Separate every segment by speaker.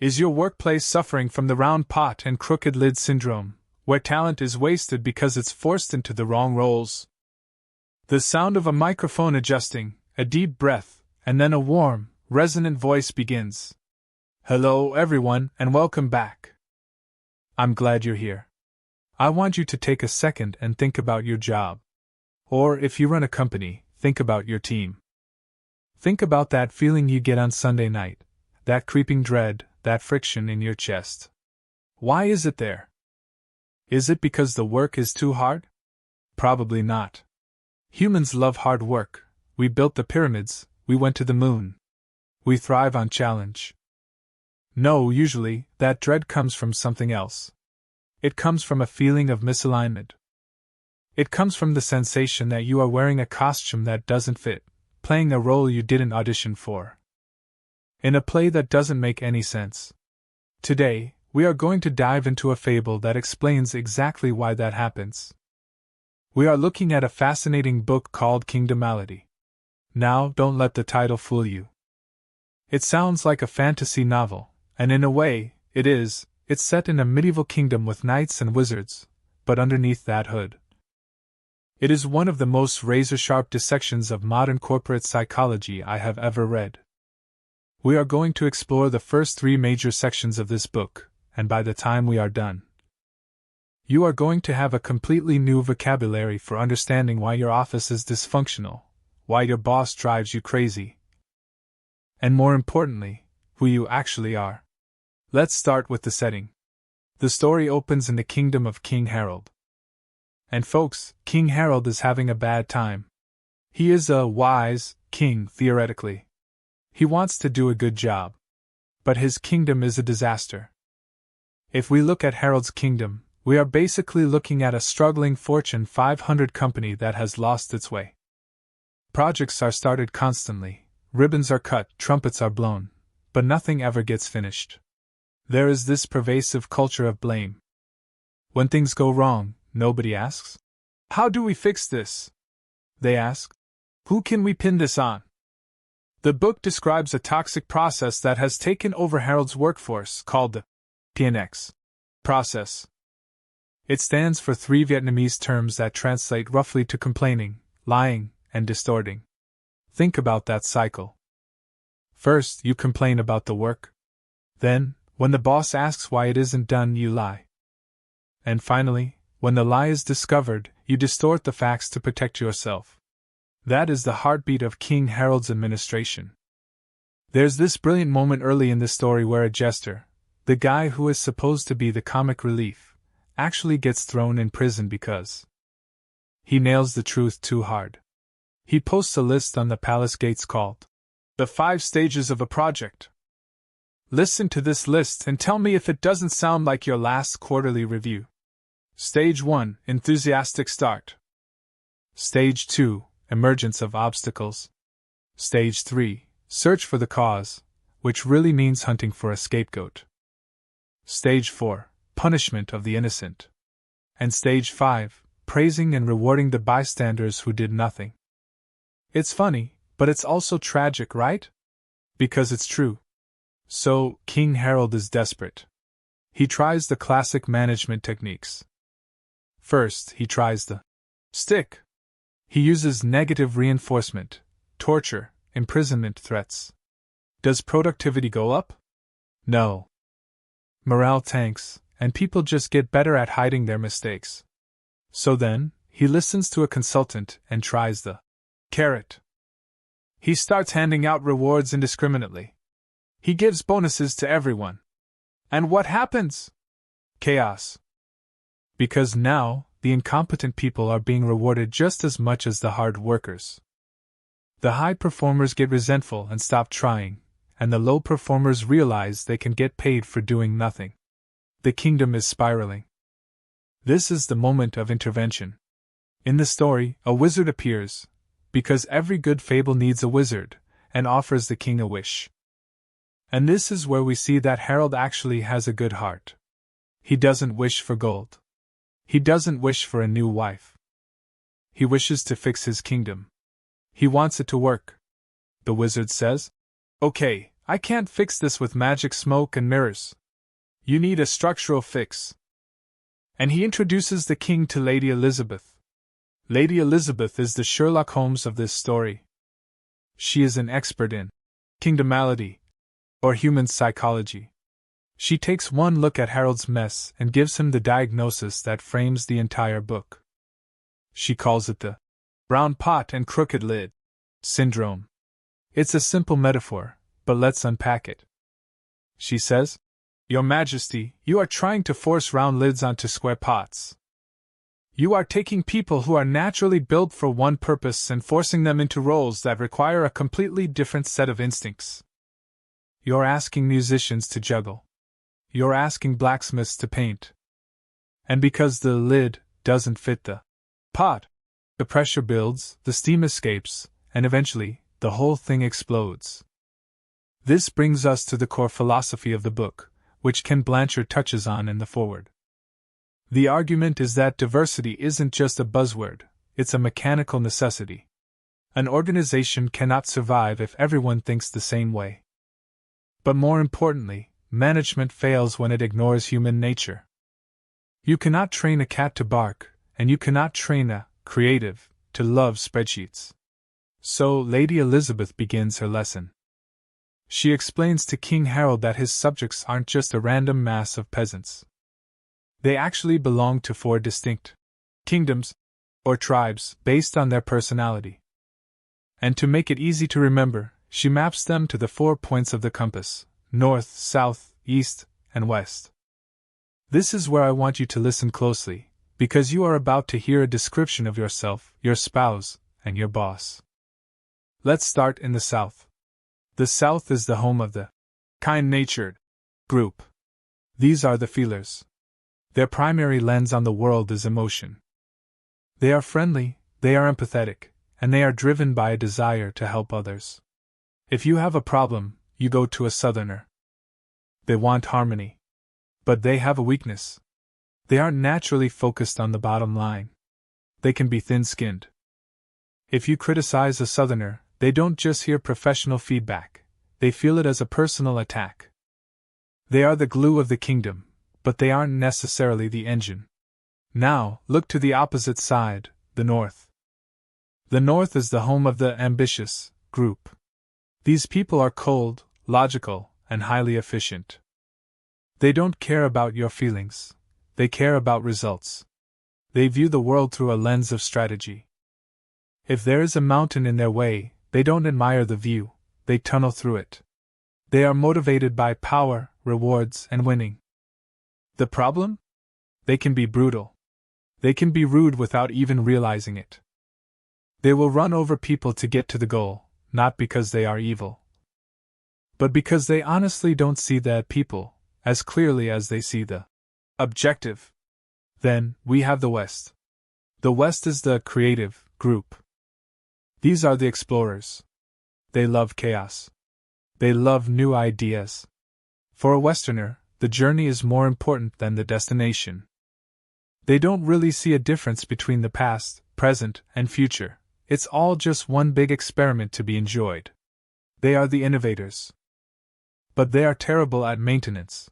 Speaker 1: Is your workplace suffering from the round pot and crooked lid syndrome, where talent is wasted because it's forced into the wrong roles? The sound of a microphone adjusting, a deep breath, and then a warm, resonant voice begins. Hello everyone and welcome back. I'm glad you're here. I want you to take a second and think about your job. Or if you run a company, think about your team. Think about that feeling you get on Sunday night, that creeping dread, that friction in your chest. Why is it there? Is it because the work is too hard? Probably not. Humans love hard work. We built the pyramids, we went to the moon. We thrive on challenge. No, usually, that dread comes from something else. It comes from a feeling of misalignment. It comes from the sensation that you are wearing a costume that doesn't fit, playing a role you didn't audition for, in a play that doesn't make any sense. Today, we are going to dive into a fable that explains exactly why that happens. We are looking at a fascinating book called Kingdomality. Now, don't let the title fool you. It sounds like a fantasy novel, and in a way, it is. It's set in a medieval kingdom with knights and wizards, but underneath that hood, it is one of the most razor-sharp dissections of modern corporate psychology I have ever read. We are going to explore the first 3 major sections of this book, and by the time we are done, you are going to have a completely new vocabulary for understanding why your office is dysfunctional, why your boss drives you crazy, and more importantly, who you actually are. Let's start with the setting. The story opens in the kingdom of King Harold. And folks, King Harold is having a bad time. He is a wise king, theoretically. He wants to do a good job. But his kingdom is a disaster. If we look at Harold's kingdom, we are basically looking at a struggling Fortune 500 company that has lost its way. Projects are started constantly, ribbons are cut, trumpets are blown, but nothing ever gets finished. There is this pervasive culture of blame. When things go wrong, nobody asks, "How do we fix this?" They ask, "Who can we pin this on?" The book describes a toxic process that has taken over Harold's workforce called the PNX process. It stands for 3 Vietnamese terms that translate roughly to complaining, lying, and distorting. Think about that cycle. First, you complain about the work. Then, when the boss asks why it isn't done, you lie. And finally, when the lie is discovered, you distort the facts to protect yourself. That is the heartbeat of King Harold's administration. There's this brilliant moment early in the story where a jester, the guy who is supposed to be the comic relief, actually gets thrown in prison because he nails the truth too hard. He posts a list on the palace gates called the 5 stages of a project. Listen to this list and tell me if it doesn't sound like your last quarterly review. Stage 1, enthusiastic start. Stage 2, emergence of obstacles. Stage 3, search for the cause, which really means hunting for a scapegoat. Stage 4, punishment of the innocent. And Stage 5, praising and rewarding the bystanders who did nothing. It's funny, but it's also tragic, right? Because it's true. So, King Harold is desperate. He tries the classic management techniques. First, he tries the stick. He uses negative reinforcement, torture, imprisonment threats. Does productivity go up? No. Morale tanks, and people just get better at hiding their mistakes. So then, he listens to a consultant and tries the carrot. He starts handing out rewards indiscriminately. He gives bonuses to everyone. And what happens? Chaos. Because now, the incompetent people are being rewarded just as much as the hard workers. The high performers get resentful and stop trying, and the low performers realize they can get paid for doing nothing. The kingdom is spiraling. This is the moment of intervention. In the story, a wizard appears, because every good fable needs a wizard, and offers the king a wish. And this is where we see that Harold actually has a good heart. He doesn't wish for gold. He doesn't wish for a new wife. He wishes to fix his kingdom. He wants it to work. The wizard says, "Okay, I can't fix this with magic smoke and mirrors. You need a structural fix. And he introduces the king to Lady Elizabeth. Lady Elizabeth is the Sherlock Holmes of this story. She is an expert in Kingdomality, or human psychology. She takes one look at Harold's mess and gives him the diagnosis that frames the entire book. She calls it the round pot and crooked lid syndrome. It's a simple metaphor, but let's unpack it. She says, Your Majesty, you are trying to force round lids onto square pots. You are taking people who are naturally built for one purpose and forcing them into roles that require a completely different set of instincts. You're asking musicians to juggle. You're asking blacksmiths to paint. And because the lid doesn't fit the pot, the pressure builds, the steam escapes, and eventually, the whole thing explodes. This brings us to the core philosophy of the book, which Ken Blanchard touches on in the foreword. The argument is that diversity isn't just a buzzword, it's a mechanical necessity. An organization cannot survive if everyone thinks the same way. But more importantly, management fails when it ignores human nature. You cannot train a cat to bark, and you cannot train a creative to love spreadsheets. So Lady Elizabeth begins her lesson. She explains to King Harold that his subjects aren't just a random mass of peasants. They actually belong to 4 distinct kingdoms, or tribes, based on their personality. And to make it easy to remember, she maps them to the 4 points of the compass: north, south, east, and west. This is where I want you to listen closely, because you are about to hear a description of yourself, your spouse, and your boss. Let's start in the south. The south is the home of the kind-natured group. These are the feelers. Their primary lens on the world is emotion. They are friendly, they are empathetic, and they are driven by a desire to help others. If you have a problem, you go to a southerner. They want harmony. But they have a weakness. They aren't naturally focused on the bottom line. They can be thin-skinned. If you criticize a southerner, they don't just hear professional feedback, they feel it as a personal attack. They are the glue of the kingdom, but they aren't necessarily the engine. Now, look to the opposite side, the north. The north is the home of the ambitious group. These people are cold, logical, and highly efficient. They don't care about your feelings. They care about results. They view the world through a lens of strategy. If there is a mountain in their way, they don't admire the view, they tunnel through it. They are motivated by power, rewards, and winning. The problem? They can be brutal. They can be rude without even realizing it. They will run over people to get to the goal, not because they are evil, but because they honestly don't see the people as clearly as they see the objective. Then, we have the West. The West is the creative group. These are the explorers. They love chaos. They love new ideas. For a Westerner, the journey is more important than the destination. They don't really see a difference between the past, present, and future. It's all just one big experiment to be enjoyed. They are the innovators. But they are terrible at maintenance.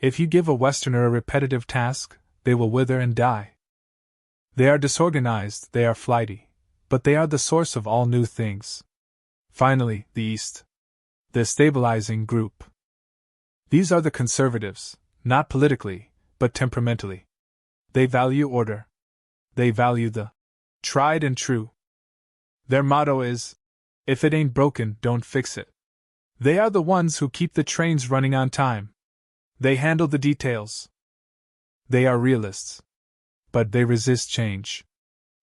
Speaker 1: If you give a Westerner a repetitive task, they will wither and die. They are disorganized, they are flighty, but they are the source of all new things. Finally, the East. The stabilizing group. These are the conservatives, not politically, but temperamentally. They value order. They value the tried and true. Their motto is, if it ain't broken, don't fix it. They are the ones who keep the trains running on time. They handle the details. They are realists. But they resist change.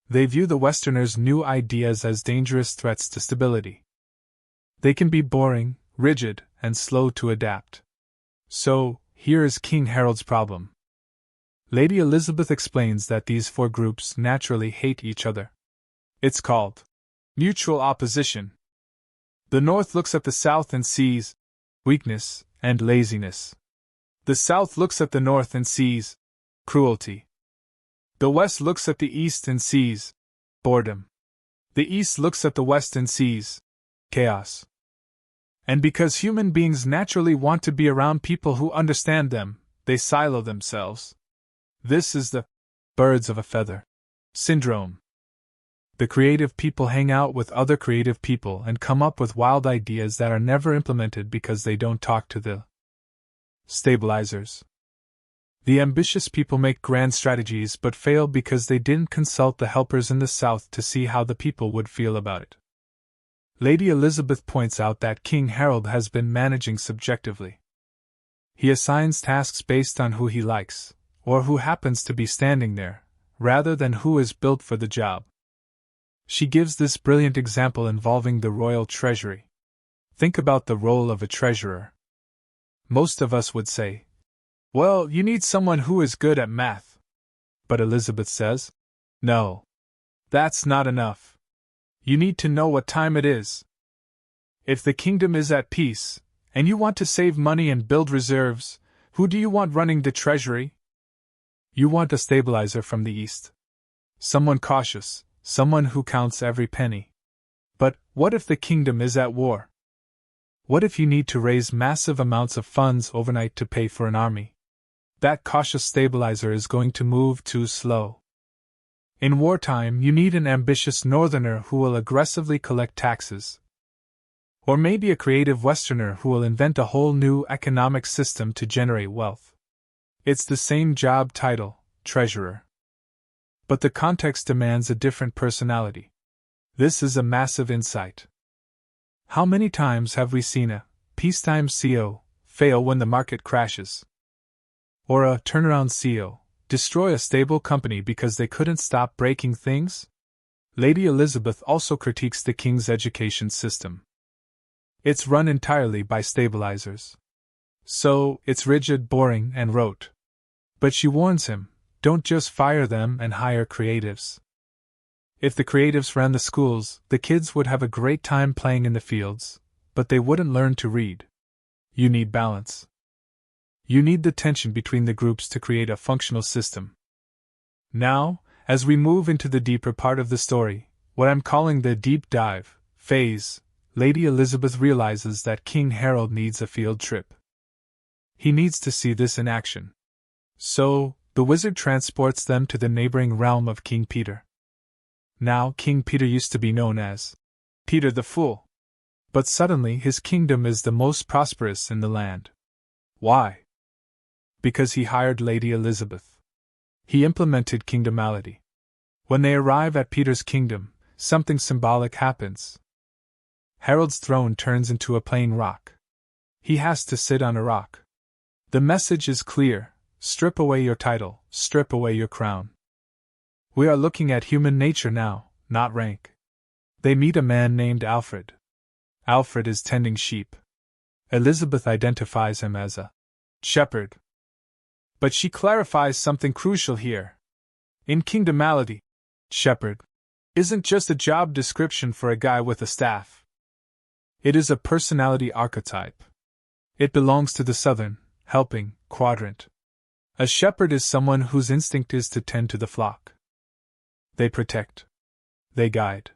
Speaker 1: They view the Westerners' new ideas as dangerous threats to stability. They can be boring, rigid, and slow to adapt. So, here is King Harold's problem. Lady Elizabeth explains that these 4 groups naturally hate each other. It's called mutual opposition. The North looks at the South and sees weakness and laziness. The South looks at the North and sees cruelty. The West looks at the East and sees boredom. The East looks at the West and sees chaos. And because human beings naturally want to be around people who understand them, they silo themselves. This is the birds of a feather syndrome. The creative people hang out with other creative people and come up with wild ideas that are never implemented because they don't talk to the stabilizers. The ambitious people make grand strategies but fail because they didn't consult the helpers in the South to see how the people would feel about it. Lady Elizabeth points out that King Harold has been managing subjectively. He assigns tasks based on who he likes, or who happens to be standing there, rather than who is built for the job. She gives this brilliant example involving the royal treasury. Think about the role of a treasurer. Most of us would say, well, you need someone who is good at math. But Elizabeth says, no. That's not enough. You need to know what time it is. If the kingdom is at peace, and you want to save money and build reserves, who do you want running the treasury? You want a stabilizer from the east. Someone cautious, someone who counts every penny. But what if the kingdom is at war? What if you need to raise massive amounts of funds overnight to pay for an army? That cautious stabilizer is going to move too slow. In wartime, you need an ambitious northerner who will aggressively collect taxes. Or maybe a creative westerner who will invent a whole new economic system to generate wealth. It's the same job title, treasurer. But the context demands a different personality. This is a massive insight. How many times have we seen a peacetime CEO fail when the market crashes? Or a turnaround CEO destroy a stable company because they couldn't stop breaking things? Lady Elizabeth also critiques the king's education system. It's run entirely by stabilizers. So, it's rigid, boring, and rote. But she warns him, don't just fire them and hire creatives. If the creatives ran the schools, the kids would have a great time playing in the fields, but they wouldn't learn to read. You need balance. You need the tension between the groups to create a functional system. Now, as we move into the deeper part of the story, what I'm calling the deep dive phase, Lady Elizabeth realizes that King Harold needs a field trip. He needs to see this in action. So, the wizard transports them to the neighboring realm of King Peter. Now, King Peter used to be known as Peter the Fool. But suddenly his kingdom is the most prosperous in the land. Why? Because he hired Lady Elizabeth. He implemented Kingdomality. When they arrive at Peter's kingdom, something symbolic happens. Harold's throne turns into a plain rock. He has to sit on a rock. The message is clear: strip away your title, strip away your crown. We are looking at human nature now, not rank. They meet a man named Alfred. Alfred is tending sheep. Elizabeth identifies him as a shepherd. But she clarifies something crucial here. In Kingdomality, shepherd isn't just a job description for a guy with a staff. It is a personality archetype. It belongs to the southern, helping, quadrant. A shepherd is someone whose instinct is to tend to the flock. They protect. They guide.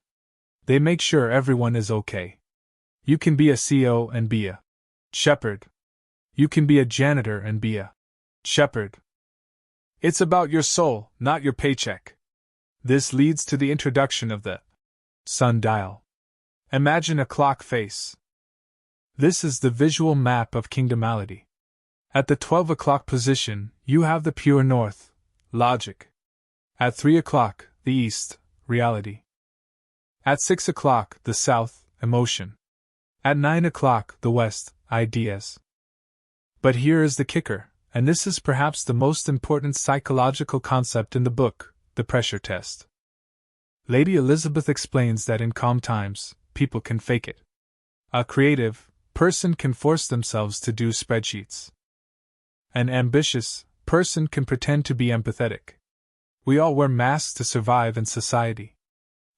Speaker 1: They make sure everyone is okay. You can be a CEO and be a shepherd. You can be a janitor and be a shepherd. It's about your soul, not your paycheck. This leads to the introduction of the sundial. Imagine a clock face. This is the visual map of Kingdomality. At the 12 o'clock position, you have the pure north, logic. At 3 o'clock, the east, reality. At 6 o'clock, the south, emotion. At 9 o'clock, the west, ideas. But here is the kicker, and this is perhaps the most important psychological concept in the book, the pressure test. Lady Elizabeth explains that in calm times, people can fake it. A creative person can force themselves to do spreadsheets. An ambitious person can pretend to be empathetic. We all wear masks to survive in society.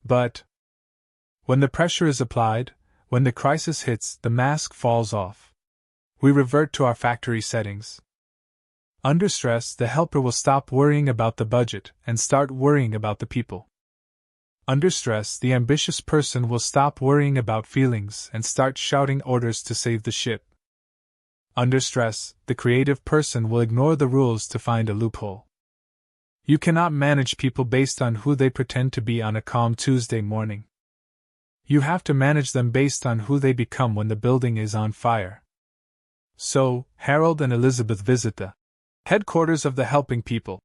Speaker 1: But when the pressure is applied, when the crisis hits, the mask falls off. We revert to our factory settings. Under stress, the helper will stop worrying about the budget and start worrying about the people. Under stress, the ambitious person will stop worrying about feelings and start shouting orders to save the ship. Under stress, the creative person will ignore the rules to find a loophole. You cannot manage people based on who they pretend to be on a calm Tuesday morning. You have to manage them based on who they become when the building is on fire. So, Harold and Elizabeth visit the headquarters of the helping people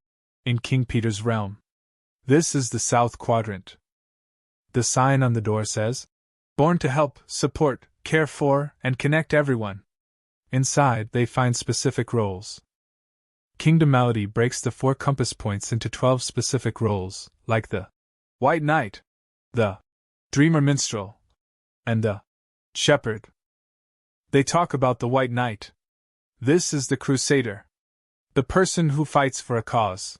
Speaker 1: in King Peter's realm. This is the South Quadrant. The sign on the door says, "Born to help, support, care for, and connect everyone." Inside, they find specific roles. Kingdomality breaks the 4 compass points into 12 specific roles, like the White Knight, the Dreamer Minstrel, and the Shepherd. They talk about the White Knight. This is the Crusader, the person who fights for a cause.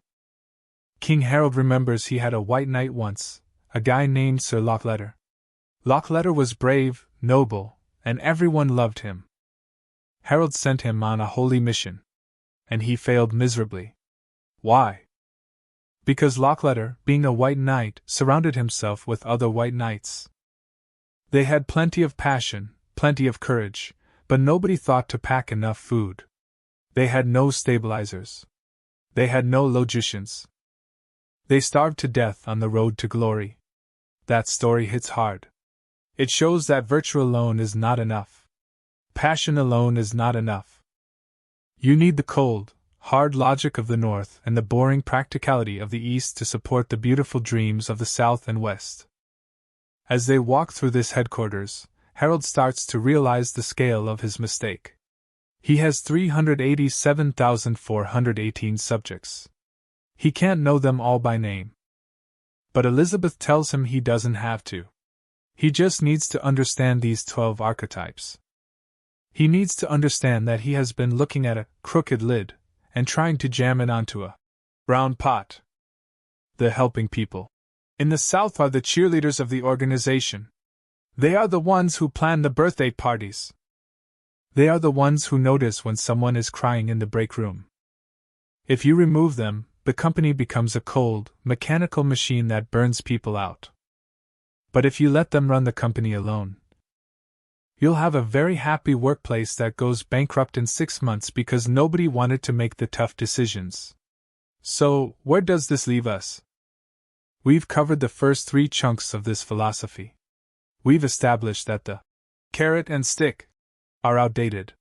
Speaker 1: King Harold remembers he had a White Knight once, a guy named Sir Lochletter. Lochletter was brave, noble, and everyone loved him. Harold sent him on a holy mission, and he failed miserably. Why? Because Lochletter, being a White Knight, surrounded himself with other White Knights. They had plenty of passion, plenty of courage, but nobody thought to pack enough food. They had no stabilizers. They had no logicians. They starved to death on the road to glory. That story hits hard. It shows that virtue alone is not enough. Passion alone is not enough. You need the cold, hard logic of the North and the boring practicality of the East to support the beautiful dreams of the South and West. As they walk through this headquarters, Harold starts to realize the scale of his mistake. He has 387,418 subjects. He can't know them all by name. But Elizabeth tells him he doesn't have to. He just needs to understand these 12 archetypes. He needs to understand that he has been looking at a crooked lid and trying to jam it onto a round pot. The helping people in the South are the cheerleaders of the organization. They are the ones who plan the birthday parties. They are the ones who notice when someone is crying in the break room. If you remove them, the company becomes a cold, mechanical machine that burns people out. But if you let them run the company alone, you'll have a very happy workplace that goes bankrupt in 6 months because nobody wanted to make the tough decisions. So, where does this leave us? We've covered the first 3 chunks of this philosophy. We've established that the carrot and stick are outdated.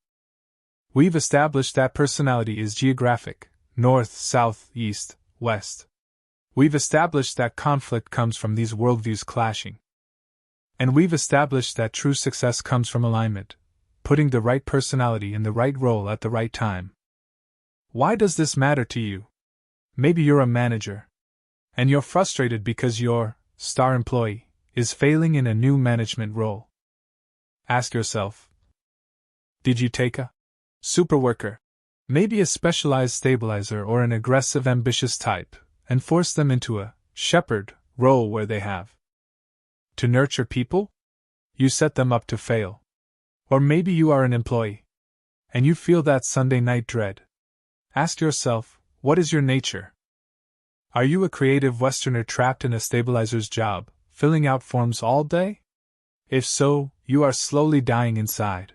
Speaker 1: We've established that personality is geographic, north, south, east, west. We've established that conflict comes from these worldviews clashing. And we've established that true success comes from alignment, putting the right personality in the right role at the right time. Why does this matter to you? Maybe you're a manager, and you're frustrated because your star employee is failing in a new management role. Ask yourself, did you take a superworker, maybe a specialized stabilizer or an aggressive ambitious type, and force them into a shepherd role where they have to nurture people? You set them up to fail. Or maybe you are an employee, and you feel that Sunday night dread. Ask yourself, what is your nature? Are you a creative Westerner trapped in a stabilizer's job, filling out forms all day? If so, you are slowly dying inside.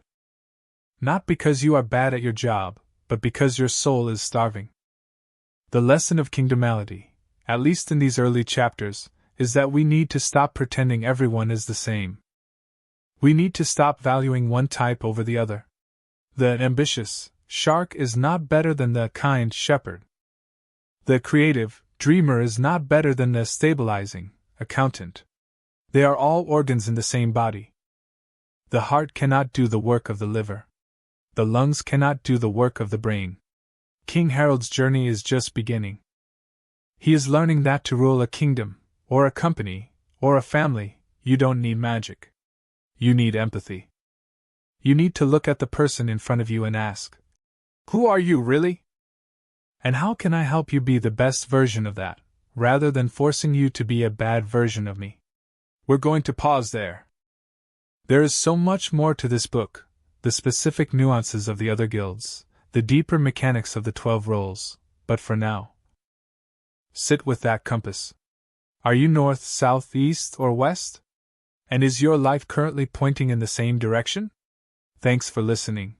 Speaker 1: Not because you are bad at your job, but because your soul is starving. The lesson of Kingdomality, at least in these early chapters, is that we need to stop pretending everyone is the same. We need to stop valuing one type over the other. The ambitious shark is not better than the kind shepherd. The creative dreamer is not better than the stabilizing accountant. They are all organs in the same body. The heart cannot do the work of the liver. The lungs cannot do the work of the brain. King Harold's journey is just beginning. He is learning that to rule a kingdom, or a company, or a family, you don't need magic. You need empathy. You need to look at the person in front of you and ask, who are you really? And how can I help you be the best version of that, rather than forcing you to be a bad version of me? We're going to pause there. There is so much more to this book, the specific nuances of the other guilds, the deeper mechanics of the 12 roles, but for now, sit with that compass. Are you north, south, east, or west? And is your life currently pointing in the same direction? Thanks for listening.